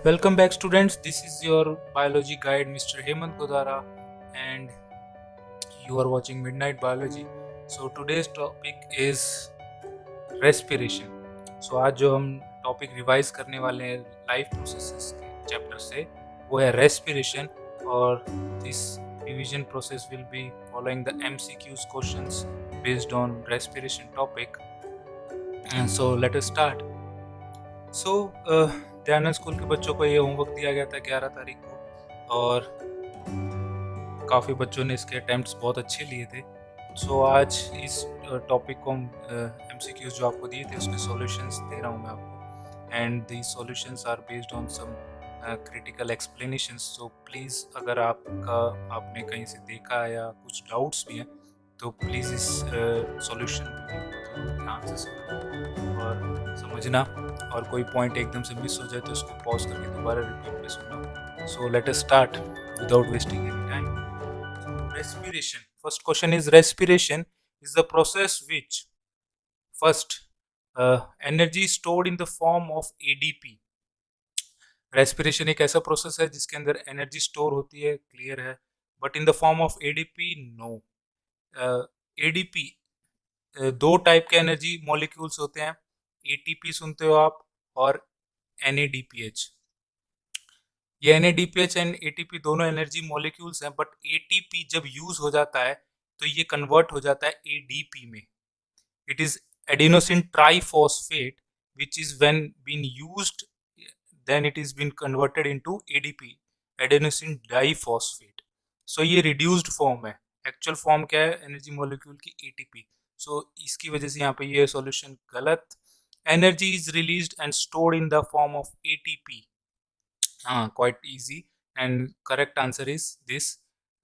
Welcome back, students. This is your biology guide, Mr. Hemant Godara, and you are watching Midnight Biology. So today's topic is respiration. So आज जो हम topic revise करने वाले हैं life processes के chapter से वो है रेस्पिरेशन और this revision process will be following the MCQs questions based on respiration topic. So let us start. So Dayanand school के बच्चों को ये होमवर्क दिया गया था 11 तारीख को और काफ़ी बच्चों ने इसके अटेम्प्ट्स बहुत अच्छे लिए थे. सो आज इस टॉपिक को MCQs जो आपको दिए थे उसके सॉल्यूशंस दे रहा हूँ मैं आपको, and the solutions are based on some critical explanations. So please अगर आपने कहीं से देखा या कुछ डाउट्स भी हैं तो प्लीज़ इस सॉल्यूशन को ध्यान से सुनना और समझना, और कोई पॉइंट एकदम से मिस हो जाए तो उसको पॉज करके दोबारा रिपीट पे सुनना. So let us start without wasting any time. Respiration. First question is respiration is the process which first energy is stored in the form of ADP. Respiration एक ऐसा प्रोसेस है जिसके अंदर एनर्जी स्टोर होती है, clear है, but in the form of ADP no. ADP दो type के एनर्जी मॉलिक्यूल्स होते हैं, एटीपी सुनते हो आप और NADPH. ये NADPH एंड ATP दोनों एनर्जी मॉलिक्यूल्स हैं, बट ATP जब यूज हो जाता है तो ये कन्वर्ट हो जाता है ADP में. It is adenosine triphosphate which is when been used then it is been converted into ADP, adenosine diphosphate. So ये reduced form है, एक्चुअल फॉर्म क्या है एनर्जी मॉलिक्यूल की ATP. so इसकी वजह से यहाँ पे ये सॉल्यूशन गलत. Energy is released and stored in the form of ATP. हाँ, quite easy, and correct answer is this.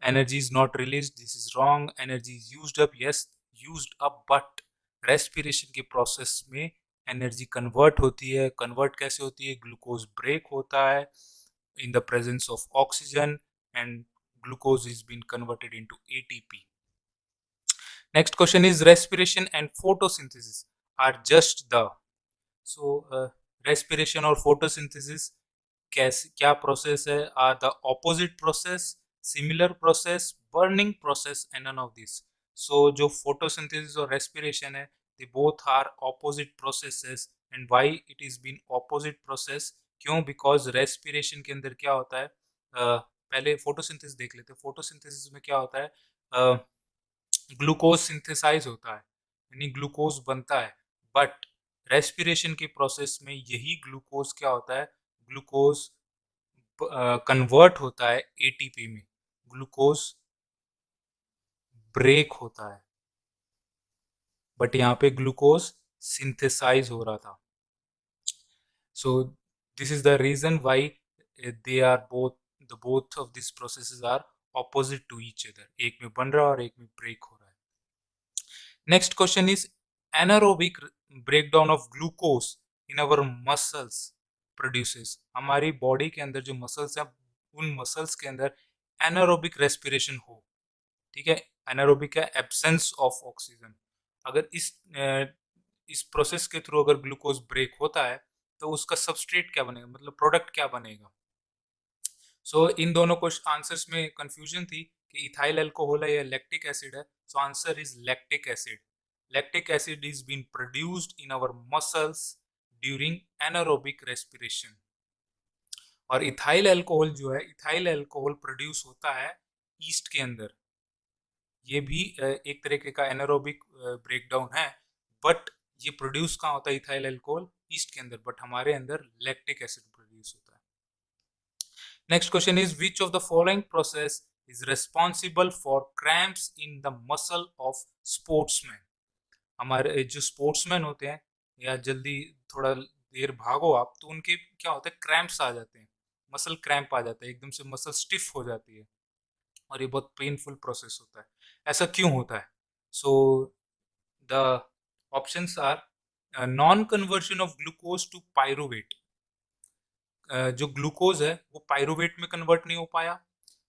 Energy is not released, this is wrong. Energy is used up, yes, used up, but respiration के process में energy convert होती है. Convert कैसे होती है? Glucose break होता है in the presence of oxygen and glucose is being converted into ATP. Next question is respiration and photosynthesis are just the. So respiration और photosynthesis क्या प्रोसेस है? Are the opposite process, similar process, burning process, and none of this. So जो photosynthesis और respiration है they both are opposite processes. And why it is been opposite process? क्यों? Because respiration के अंदर क्या होता है, पहले फोटोसिंथेसिस देख लेते हैं. फोटोसिंथेसिस में क्या होता है, ग्लूकोज सिंथेसाइज होता है यानी ग्लूकोज बनता है, बट रेस्पिरेशन के प्रोसेस में यही ग्लूकोज क्या होता है, ग्लूकोज कन्वर्ट होता है ATP में, ग्लूकोज ब्रेक होता है, बट यहाँ पे ग्लूकोज सिंथेसाइज हो रहा था. So this is the reason why they are both of this processes are opposite to each other. एक में बन रहा है और एक में ब्रेक हो रहा है. Next question is anaerobic breakdown of glucose in our muscles produces. हमारी बॉडी के अंदर जो मसल्स हैं उन मसल्स के अंदर एनारोबिक रेस्पिरेशन हो, ठीक है, एनारोबिक है एब्सेंस ऑफ ऑक्सीजन. अगर इस प्रोसेस के थ्रू अगर ग्लूकोज ब्रेक होता है तो उसका सबस्ट्रेट क्या बनेगा, मतलब प्रोडक्ट क्या बनेगा. सो इन दोनों को आंसर्स में कंफ्यूजन थी कि इथाइल अल्कोहल है या लैक्टिक एसिड है. So answer is lactic acid. Lactic acid is been produced in our muscles during anaerobic respiration. और इथाइल अल्कोहल जो है, इथाइल अल्कोहल प्रोड्यूस होता है ईस्ट के अंदर. ये भी एक तरीके का एनारोबिक ब्रेकडाउन है, बट ये प्रोड्यूस कहाँ होता है इथाइल अल्कोहल? ईस्ट के अंदर, बट हमारे अंदर लैक्टिक एसिड प्रोड्यूस होता है. Next question is which of the following process is responsible for cramps in the muscle of sportsman. हमारे जो स्पोर्ट्समैन होते हैं या जल्दी थोड़ा देर भागो आप तो उनके क्या होता है, क्रैम्प्स आ जाते हैं, मसल क्रैम्प आ जाता है, एकदम से मसल स्टिफ हो जाती है और ये बहुत पेनफुल प्रोसेस होता है. ऐसा क्यों होता है? So the options are non conversion of glucose to pyruvate. जो ग्लूकोज है वो पायरुवेट में कन्वर्ट नहीं हो पाया.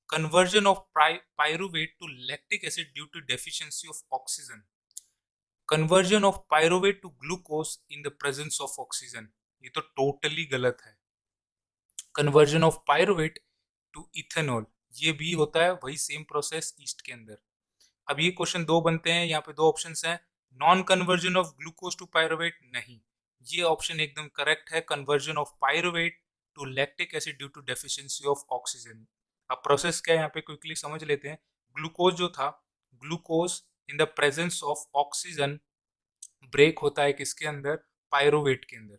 Conversion of pyruvate to lactic acid due to deficiency of oxygen. Conversion of pyruvate to glucose in the presence of oxygen. ये तो totally गलत है. Conversion of pyruvate to ethanol, ये भी होता है वही सेम प्रोसेस ईस्ट के अंदर। अब ये क्वेश्चन दो बनते हैं, यहाँ पे दो ऑप्शंस हैं। Non conversion of glucose to pyruvate, नहीं, ये ऑप्शन एकदम करेक्ट है। Conversion of pyruvate to lactic acid due to deficiency of oxygen. अब प्रोसेस क्या है यहाँ पे क्विकली समझ लेते हैं। ग्लूकोज जो था, glucose in the presence of oxygen break होता है किसके अंदर, पायरुवेट के अंदर,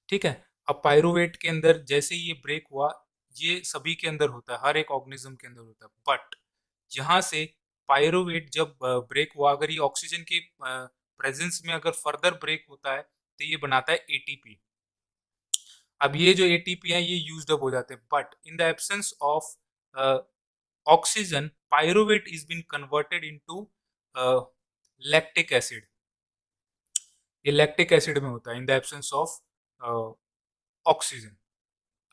ठीक है। अब पायरुवेट के अंदर जैसे ही ये ब्रेक हुआ, ये सभी के अंदर होता है, हर एक ऑर्गेनिज्म के अंदर होता है, बट यहाँ से पायरुवेट जब ब्रेक हुआ, अगर ये ऑक्सीजन के प्रेजेंस में अगर फर्दर ब्रेक होता है तो ये बनाता है एटीपी। अब ये जो एटीपी है ये यूज्ड अप हो जाते हैं, but in the absence of oxygen pyruvate is been converted into lactic acid. ये लैक्टिक एसिड में होता है in the absence of oxygen.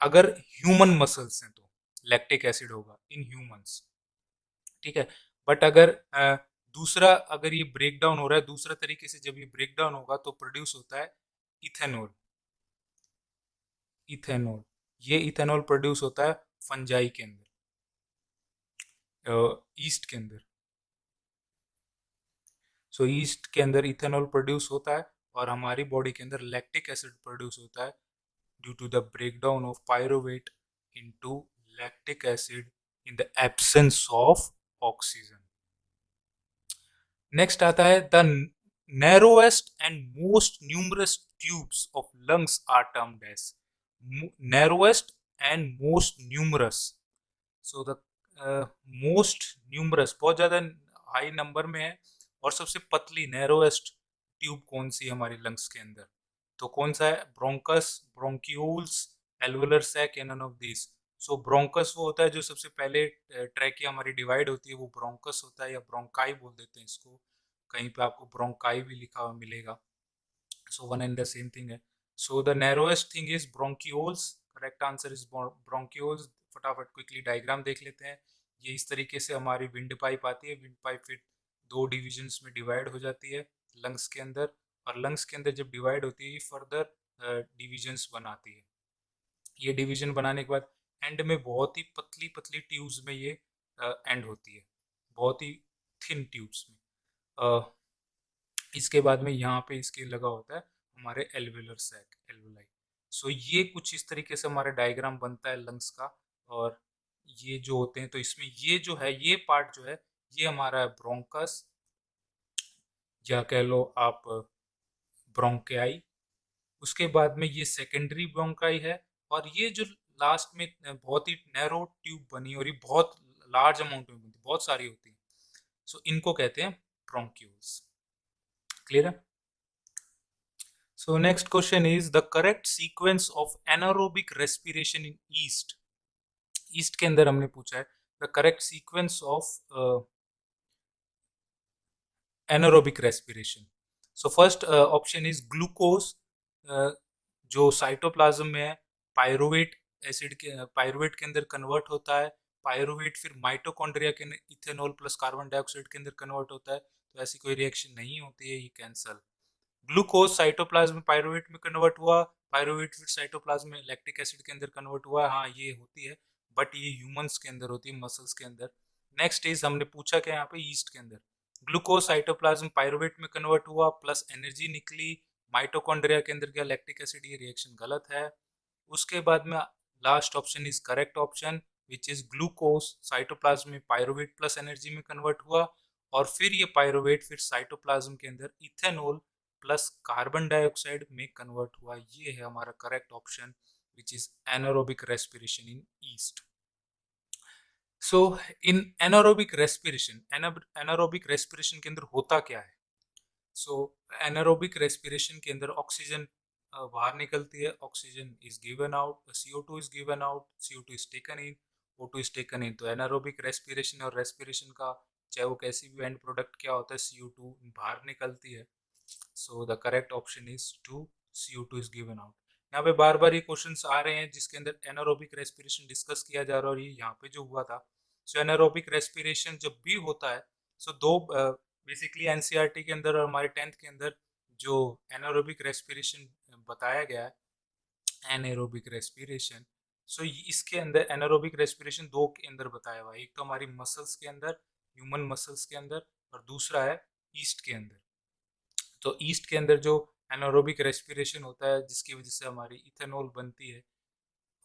अगर ह्यूमन मसल्स हैं तो लैक्टिक एसिड होगा इन ह्यूमंस, ठीक है। बट अगर दूसरा, अगर ये ब्रेक डाउन हो रहा है दूसरा तरीके से, जब ये ब्रेक डाउन होगा तो प्रोड्यूस होता है इथेनॉल। इथेनॉल, ये इथेनॉल प्रोड्यूस होता है फंजाई के अंदर, ईस्ट के अंदर। सो ईस्ट के अंदर इथेनॉल प्रोड्यूस होता है और हमारी बॉडी के अंदर लैक्टिक एसिड प्रोड्यूस होता है due to the breakdown of pyruvate into lactic acid in the absence of oxygen. Next आता है the narrowest and most numerous tubes of lungs are termed as. Narrowest and most numerous, so the most numerous बहुत ज्यादा high number में है, और सबसे पतली narrowest tube कौन सी है हमारी लंग्स के अंदर, तो कौन सा है, ब्रोंकस, ब्रोंक्यूल्स, एल्वुलर सैक, या none of this. So bronchus वो होता है जो सबसे पहले ट्रैकिया हमारी डिवाइड होती है, वो ब्रोंकस होता है, या ब्रोंकाई बोल देते हैं इसको, कहीं पे आपको ब्रोंकाई भी लिखा हुआ मिलेगा। So one and the same thing है। So the narrowest thing is bronchioles, correct answer is bronchioles. फटाफट क्विकली डायग्राम देख लेते हैं। ये इस तरीके से हमारी विंड पाइप आती है, विंड पाइप फिर दो डिविजन्स में डिवाइड हो जाती है लंग्स के अंदर, और लंग्स के अंदर जब डिवाइड होती है फर्दर डिविजन्स बनाती है। ये डिवीजन बनाने के बाद एंड में बहुत ही पतली पतली ट्यूब्स में ये एंड होती है, बहुत ही थिन ट्यूब्स में। इसके बाद में यहाँ पे इसके लगा होता है हमारे एल्वेलर सैक, एल्वुलाई। सो ये कुछ इस तरीके से हमारा डायग्राम बनता है लंग्स का। और ये जो होते हैं तो इसमें ये जो है, ये पार्ट जो है ये हमारा है ब्रोंकस, या कह लो आप ब्रोंकाई। उसके बाद में ये सेकेंडरी ब्रोंकाई है, और ये जो लास्ट में बहुत ही नैरो ट्यूब बनी, और ये बहुत लार्ज अमाउंट में बनती, बहुत सारी होती है, सो इनको कहते हैं ब्रोंक्यूल्स। क्लियर है। So next question is the correct sequence of anaerobic respiration in yeast. Yeast के अंदर हमने पूछा है the correct sequence of anaerobic respiration. So first option is glucose, जो साइटोप्लाज्म में है, पायरुवेट एसिड के, पायरुवेट के अंदर कन्वर्ट होता है, पायरुवेट फिर माइटोकॉन्ड्रिया के इथेनॉल प्लस कार्बन डाइऑक्साइड के अंदर कन्वर्ट होता है, तो ऐसी कोई रिएक्शन नहीं होती है, ये कैंसल। ग्लूकोज साइटोप्लाज्म में पायरुवेट में कन्वर्ट हुआ, पायरुवेट फिर साइटोप्लाज्म में लैक्टिक एसिड के अंदर कन्वर्ट हुआ, हाँ ये होती है, बट ये ह्यूमंस के अंदर होती है, मसल्स के अंदर। नेक्स्ट इज हमने पूछा क्या यहाँ पे, ईस्ट के अंदर ग्लूकोज साइटोप्लाज्म पायरुवेट में कन्वर्ट हुआ प्लस एनर्जी निकली माइटोकॉन्ड्रिया के अंदर, क्या लैक्टिक एसिड, ये रिएक्शन गलत है। उसके बाद में last option is correct option which is glucose cytoplasm में पायरुवेट प्लस एनर्जी में कन्वर्ट हुआ, और फिर ये पायरुवेट फिर साइटोप्लाज्म के अंदर इथेनॉल प्लस कार्बन डाइऑक्साइड में कन्वर्ट हुआ। ये है हमारा correct option which is anaerobic respiration in east. So in anaerobic respiration, anaerobic respiration के अंदर होता क्या है। सो एनारोबिक रेस्पिरेशन के अंदर ऑक्सीजन बाहर निकलती है, oxygen is given out, CO2 is given out, CO2 is taken in, O2 is taken in. तो एनारोबिक रेस्पिरेशन और रेस्पिरेशन का चाहे वो कैसी भी एंड प्रोडक्ट क्या होता है, CO2 बाहर निकलती है। So the correct option is 2, CO2 is given out. यहाँ पे बार बार ये क्वेश्चंस आ रहे हैं जिसके अंदर एनारोबिक रेस्पिरेशन डिस्कस किया जा रहा है, और ये यहाँ पे जो हुआ था। सो एनारोबिक रेस्पिरेशन जब भी होता है, सो दो बेसिकली एनसीईआरटी के अंदर और हमारे 10th के अंदर जो एनारोबिक रेस्पिरेशन बताया गया है, एनारोबिक रेस्पिरेशन। सो इसके अंदर एनारोबिक रेस्पिरेशन दो के अंदर बताया हुआ है, एक तो हमारी मसल्स के अंदर, ह्यूमन मसल्स के अंदर, और दूसरा है ईस्ट के अंदर। तो ईस्ट के अंदर जो एनारोबिक रेस्पिरेशन होता है जिसकी वजह से हमारी इथेनॉल बनती है,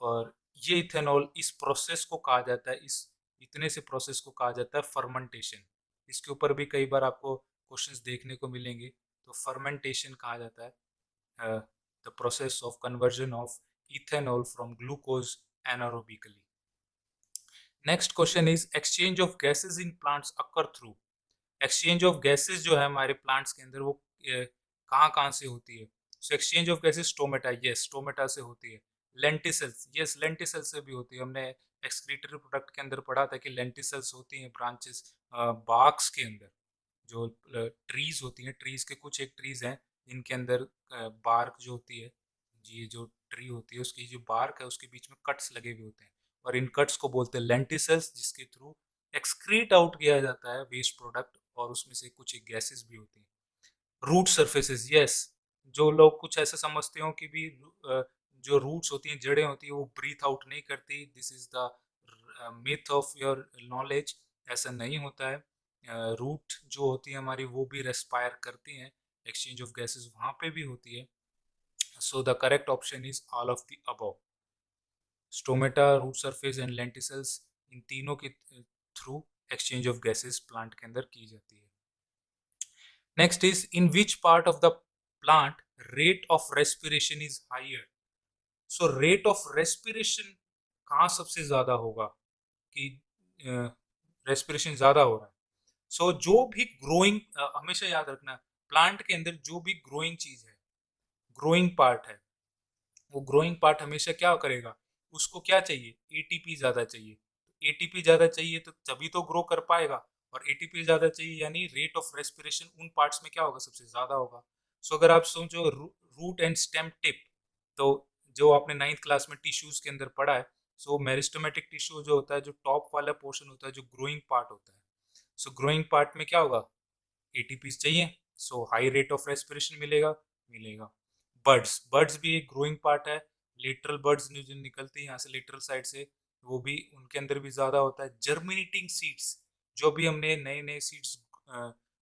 और ये इथेनॉल इस प्रोसेस को कहा जाता है, इस इतने से प्रोसेस को कहा जाता है फर्मेंटेशन। इसके ऊपर भी कई बार आपको क्वेश्चंस देखने को मिलेंगे। तो फर्मेंटेशन कहा जाता है the process of conversion of ethanol from glucose anaerobically. Next question is exchange of gases in plants occur through. Exchange of gases जो है हमारे प्लांट्स के अंदर वो कहाँ कहाँ से होती है? So exchange of gases stomata, yes stomata से होती है। लेंटिसल्स, यस लेंटिसल से भी होती है। हमने एक्सक्रीटरी प्रोडक्ट के अंदर पढ़ा था कि लेंटिसल्स होती हैं ब्रांचेस बार्क्स के अंदर, जो ट्रीज होती हैं, ट्रीज के कुछ एक ट्रीज हैं इनके अंदर बार्क जो होती है, ये जो ट्री होती है उसकी जो बार्क है उसके बीच में कट्स लगे हुए होते हैं, और इन कट्स को बोलते हैं लेंटिसल्स, जिसके थ्रू एक्सक्रीट आउट किया जाता है वेस्ट प्रोडक्ट, और उसमें से कुछ एक गैसेस भी होती हैं। रूट सरफेसेस, यस, जो लोग कुछ ऐसा समझते हो कि भी जो रूट्स होती हैं, जड़ें होती हैं, वो ब्रीथ आउट नहीं करती, this is the myth of your knowledge. ऐसा नहीं होता है। रूट जो होती है हमारी वो भी रेस्पायर करती हैं, एक्सचेंज ऑफ गैसेस वहाँ पे भी होती है। So the correct option is all of the above. Stomata, root surface and lenticels, इन तीनों के through exchange of gases plant के अंदर की जाती है। Next is in which part of the plant rate of respiration is higher. So rate of respiration कहाँ सबसे ज्यादा होगा कि रेस्पिरेशन ज्यादा हो रहा है? सो जो भी ग्रोइंग, हमेशा याद रखना, प्लांट के अंदर जो भी ग्रोइंग चीज है, ग्रोइंग पार्ट है, वो ग्रोइंग पार्ट हमेशा क्या करेगा, उसको क्या चाहिए, एटीपी ज्यादा चाहिए। एटीपी ज्यादा चाहिए तो तभी तो ग्रो कर पाएगा, और एटीपी ज्यादा चाहिए यानी रेट ऑफ रेस्पिरेशन उन पार्ट्स में क्या होगा, सबसे ज्यादा होगा। सो अगर आप सोचो रूट एंड स्टेम टिप, तो जो आपने 9th क्लास में टिश्यूज के अंदर पढ़ा है, सो मेरिस्टेमेटिक टिश्यू जो होता है, जो टॉप वाला पोर्शन होता है, जो ग्रोइंग पार्ट होता है, सो ग्रोइंग पार्ट में क्या होगा, एटीपी चाहिए, सो हाई रेट ऑफ रेस्पिरेशन मिलेगा। मिलेगा। बर्ड्स, बर्ड्स भी एक ग्रोइंग पार्ट है। लेटरल बर्ड्स जो निकलती है यहाँ से लेटरल साइड से, वो भी उनके अंदर भी ज्यादा होता है। जर्मिनेटिंग सीड्स, जो भी हमने नए नए सीड्स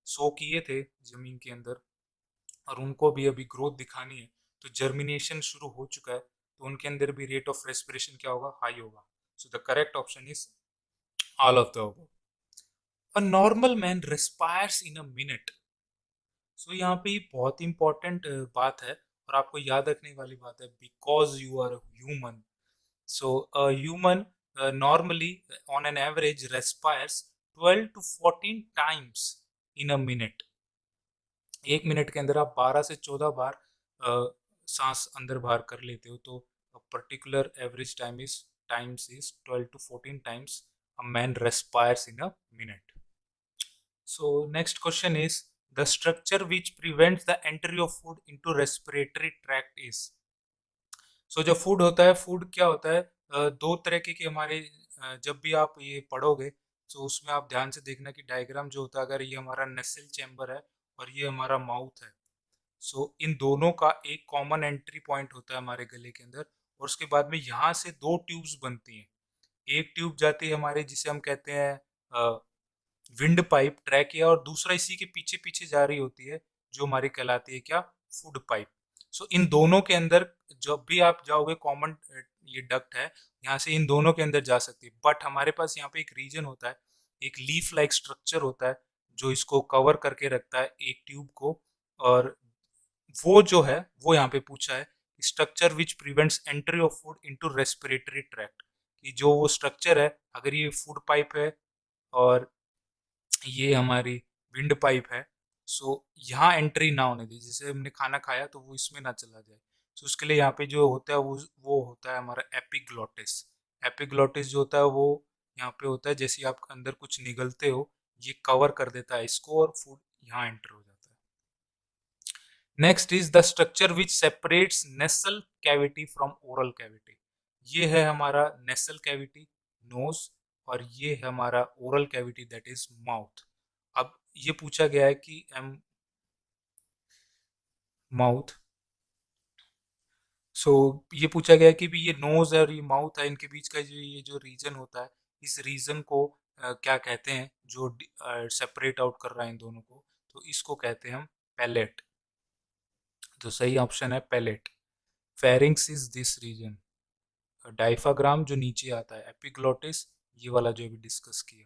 सो किए थे जमीन के अंदर, और उनको भी अभी ग्रोथ दिखानी है, तो जर्मिनेशन शुरू हो चुका है, तो उनके अंदर भी रेट ऑफ रेस्पिरेशन क्या होगा, हाई होगा। So the correct option is all of the above. A normal man respires in a minute. So यहाँ पे बहुत इंपॉर्टेंट बात है, और आपको याद रखने वाली बात है, because you are human. So human normally on an average respires 12 to 14 times इन अ मिनट। एक मिनट के अंदर आप 12 से 14 बार सांस अंदर बाहर कर लेते हो, तो particular average times is 12 to 14 times a man respires in a minute. So next question is the structure which prevents the entry of food into respiratory tract is. So जो फूड होता है, फूड क्या होता है, दो तरह के हमारे, जब भी आप ये पढ़ोगे तो उसमें आप ध्यान से देखना कि डायग्राम जो होता है, अगर ये हमारा नेसल चैम्बर है और ये हमारा माउथ है, सो इन दोनों का एक कॉमन एंट्री पॉइंट होता है हमारे गले के अंदर, और उसके बाद में यहाँ से दो ट्यूब्स बनती हैं। एक ट्यूब जाती है हमारे, जिसे हम कहते हैं विंड पाइप, ट्रैकिया, और दूसरा इसी के पीछे पीछे जा रही होती है जो हमारी कहलाती है क्या, फूड पाइप। सो इन दोनों के अंदर जब भी आप जाओगे, कॉमन ये डक्ट है, यहाँ से इन दोनों के अंदर जा सकती है, बट हमारे पास यहाँ पे एक रीजन होता है, एक लीफ लाइक स्ट्रक्चर होता है जो इसको कवर करके रखता है एक ट्यूब को, और वो जो है वो यहाँ पे पूछा है, structure which prevents entry of food into respiratory tract, कि जो वो स्ट्रक्चर है, अगर ये फूड पाइप है और ये हमारी विंड पाइप है, सो यहाँ एंट्री ना होने दी, जैसे हमने खाना खाया तो वो इसमें ना चला जाए। सो उसके लिए यहाँ पे जो होता है वो होता है हमारा एपिग्लोटिस। एपिग्लोटिस जो होता है वो यहाँ पे होता है, जैसे आप अंदर कुछ निगलते हो, ये कवर कर देता है इसको, और फूड यहाँ एंटर हो जाता है। Next is the structure which separates nasal cavity from oral cavity. ये है हमारा नेसल कैविटी, नोज, और ये है हमारा oral cavity, that is mouth. अब ये पूछा गया है कि माउथ, सो ये पूछा गया कि भी ये नोज और ये माउथ है, इनके बीच का जो ये जो रीजन होता है, इस रीजन को क्या कहते हैं, जो सेपरेट आउट कर रहा है इन दोनों को, तो इसको कहते हैं हम पैलेट। तो सही ऑप्शन है palate. Pharynx is this region. Diaphragm जो नीचे आता है, एपिग्लोटिस ये वाला जो अभी डिस्कस किया।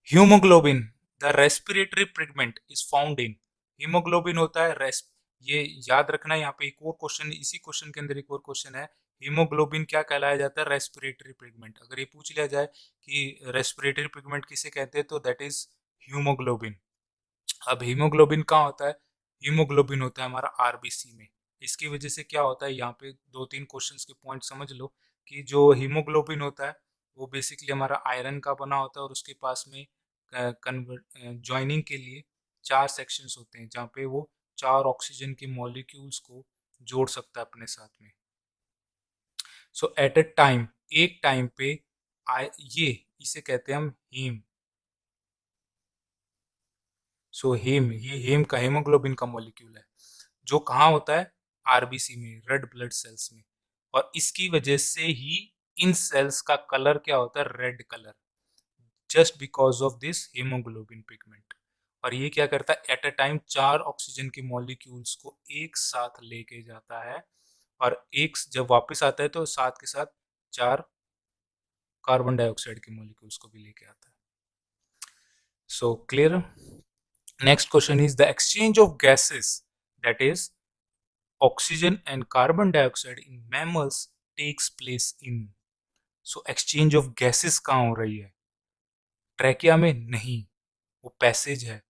Haemoglobin the respiratory pigment is found in. Haemoglobin होता है रेस्प, ये याद रखना है। यहाँ पे एक और क्वेश्चन, इसी क्वेश्चन के अंदर एक और क्वेश्चन है, हीमोग्लोबिन क्या कहलाया जाता है, रेस्पिरेटरी पिगमेंट। अगर ये पूछ लिया जाए कि रेस्पिरेटरी पिगमेंट किसे कहते हैं, तो दैट इज हीमोग्लोबिन। अब हीमोग्लोबिन कहाँ होता है, हीमोग्लोबिन होता है हमारा आरबीसी में। इसकी वजह से क्या होता है, यहाँ पे दो तीन क्वेश्चंस के पॉइंट समझ लो कि जो हीमोग्लोबिन होता है वो बेसिकली हमारा आयरन का बना होता है, और उसके पास में कन्वर्ट ज्वाइनिंग के लिए चार सेक्शंस होते हैं, जहाँ पे वो चार ऑक्सीजन के मॉलिक्यूल्स को जोड़ सकता है अपने साथ में। सो एट ए टाइम, एक टाइम पे ये इसे कहते हैं हम हीम। सो हीम, ये हीम का हेमोग्लोबिन का मॉलिक्यूल है, जो कहाँ होता है, आरबीसी में, रेड ब्लड सेल्स में। और इसकी वजह से ही इन सेल्स का कलर क्या होता है, red colour, just because of this haemoglobin pigment. और ये क्या करता है, एट अ टाइम चार ऑक्सीजन के मॉलिक्यूल्स को एक साथ लेके जाता है, और एक जब वापस आता है तो साथ के साथ चार कार्बन डाइऑक्साइड के मॉलिक्यूल्स को भी लेके आता है। So clear. Next question is the exchange of gases, that is oxygen and carbon dioxide in mammals takes place in। so exchange of gases कहाँ हो रही है, ट्रैकिया में नहीं, वो पैसेज है।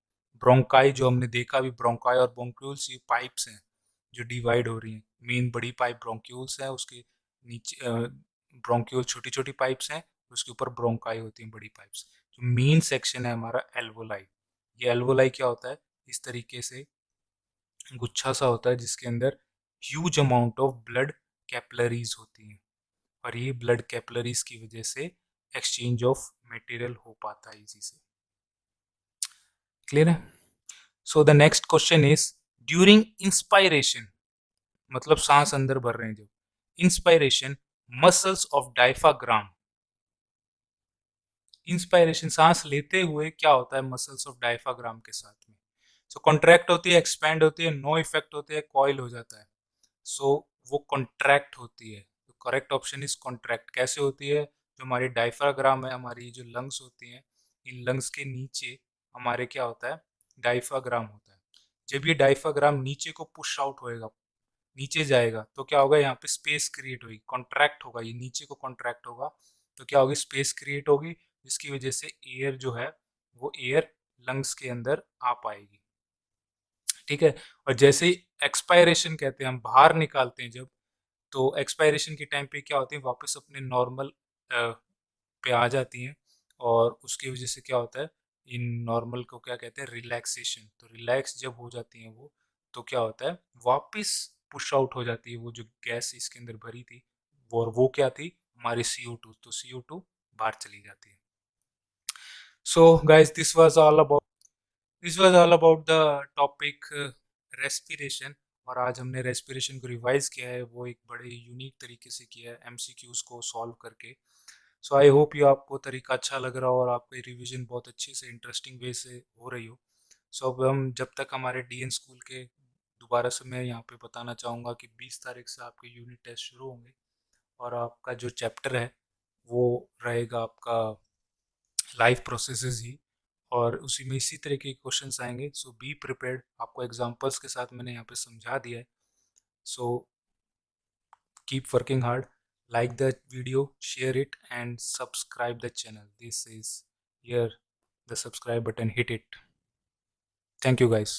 ब्रोंकाई जो हमने देखा अभी, ब्रोंकाई और ब्रोंक्यूल्स ये पाइप्स हैं जो डिवाइड हो रही हैं। मेन बड़ी पाइप ब्रोंक्यूल्स है, उसके नीचे ब्रोंक्यूल छोटी छोटी पाइप्स हैं, उसके ऊपर ब्रोंकाई होती हैं बड़ी पाइप्स। जो मेन सेक्शन है हमारा एल्वोलाई, ये एल्वोलाई क्या होता है, इस तरीके से गुच्छा सा होता है जिसके अंदर huge amount of blood capillaries होती हैं, और ये ब्लड कैपलरीज की वजह से एक्सचेंज ऑफ मटेरियल हो पाता है इजी से। क्लियर है। So the next question is during inspiration, मतलब सांस अंदर भर रहे हैं जब, इंस्पायरेशन मसल्स ऑफ डायफाग्राम, इंस्पायरेशन सांस लेते हुए क्या होता है मसल्स ऑफ डायफाग्राम के साथ में, सो कॉन्ट्रैक्ट होती है, एक्सपैंड होती है, नो इफेक्ट होते हैं, कॉइल हो जाता है। सो वो कॉन्ट्रैक्ट होती है, तो करेक्ट ऑप्शन इज कॉन्ट्रैक्ट। कैसे होती है, जो हमारी डायफ्राग्राम है, हमारी जो लंग्स होती हैं, इन लंग्स के नीचे हमारे क्या होता है, डायफ्राग्राम होता है। जब ये डायफ्राग्राम नीचे को पुश आउट होएगा, नीचे जाएगा, तो क्या होगा, यहाँ पे स्पेस क्रिएट होगी, कॉन्ट्रैक्ट होगा, ये नीचे को कॉन्ट्रैक्ट होगा, तो क्या होगी, स्पेस क्रिएट होगी, जिसकी वजह से एयर जो है वो एयर लंग्स के अंदर आ पाएगी। ठीक है। और जैसे ही एक्सपायरेशन कहते हैं, हम बाहर निकालते हैं जब, तो एक्सपायरेशन के टाइम पे क्या होती है, वापस अपने नॉर्मल पे आ जाती हैं, और उसकी वजह से क्या होता है, इन नॉर्मल को क्या कहते हैं, रिलैक्सेशन। तो रिलैक्स जब हो जाती हैं वो, तो क्या होता है, वापस पुश आउट हो जाती है वो जो गैस इसके अंदर भरी थी, और वो क्या थी, हमारी CO2, तो CO2 बाहर चली जाती है। So guys, this was all about the topic respiration. और आज हमने रेस्पिरेशन को रिवाइज किया है, वो एक बड़े यूनिक तरीके से किया है, MCQs को सॉल्व करके। सो आई होप ये आपको तरीका अच्छा लग रहा हो, और आपकी रिवीजन बहुत अच्छे से इंटरेस्टिंग वे से हो रही हो। सो अब हम जब तक हमारे DN स्कूल के, दोबारा से मैं यहाँ पे बताना चाहूँगा कि 20 तारीख से आपके यूनिट टेस्ट शुरू होंगे, और आपका जो चैप्टर है वो रहेगा आपका लाइफ प्रोसेसेस ही, और उसी में इसी तरह के क्वेश्चंस आएंगे। सो बी प्रिपेयर्ड, आपको एग्जांपल्स के साथ मैंने यहाँ पे समझा दिया है। So keep working hard, like the video, share it, and subscribe the channel. This is here, the subscribe button, hit it. Thank you guys.